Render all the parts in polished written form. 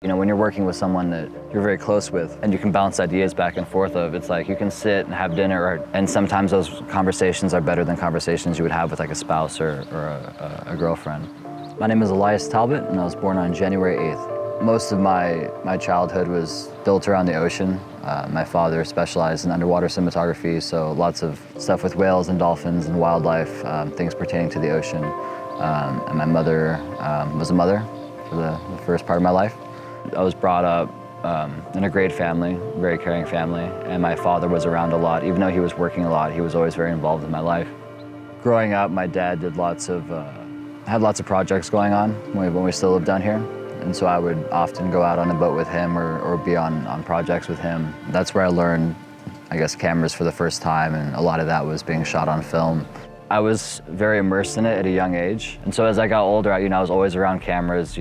You know, when you're working with someone that you're very close with and you can bounce ideas back and forth of, it's like you can sit and have dinner, and sometimes those conversations are better than conversations you would have with like a spouse or a girlfriend. My name is Elias Talbot, and I was born on January 8th. Most of my childhood was built around the ocean. My father specialized in underwater cinematography, so lots of stuff with whales and dolphins and wildlife, things pertaining to the ocean. And my mother was a mother for the first part of my life. I was brought up in a great family, very caring family, and my father was around a lot. Even though he was working a lot, he was always very involved in my life. Growing up, my dad did had lots of projects going on when we still lived down here, and so I would often go out on a boat with him or be on projects with him. That's where I learned, I guess, cameras for the first time, and a lot of that was being shot on film. I was very immersed in it at a young age, and so as I got older, I was always around cameras.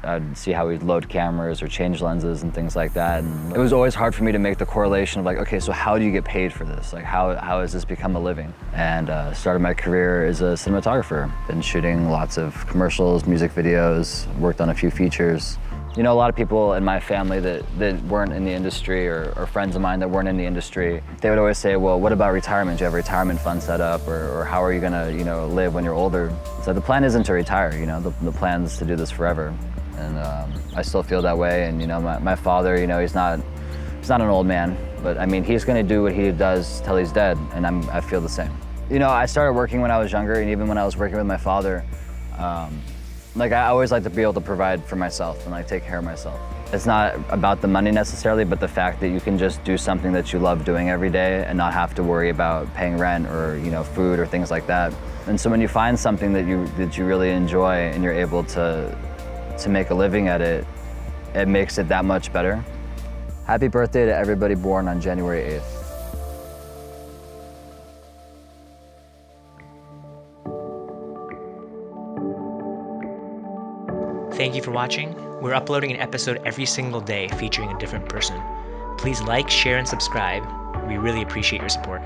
I'd see how he'd load cameras or change lenses and things like that. And it was always hard for me to make the correlation of like, okay, so how do you get paid for this? Like, how has this become a living? And started my career as a cinematographer. Been shooting lots of commercials, music videos, worked on a few features. You know, a lot of people in my family that weren't in the industry or friends of mine that weren't in the industry, they would always say, well, what about retirement? Do you have a retirement fund set up? Or how are you gonna, live when you're older? So the plan isn't to retire, the plan is to do this forever. And I still feel that way. And my father, he's not an old man, but I mean, he's gonna do what he does till he's dead, and I feel the same. I started working when I was younger, and even when I was working with my father, I always like to be able to provide for myself and take care of myself. It's not about the money necessarily, but the fact that you can just do something that you love doing every day and not have to worry about paying rent or food or things like that. And so when you find something that you really enjoy and you're able to make a living at it, it makes it that much better. Happy birthday to everybody born on January 8th. Thank you for watching. We're uploading an episode every single day featuring a different person. Please like, share, and subscribe. We really appreciate your support.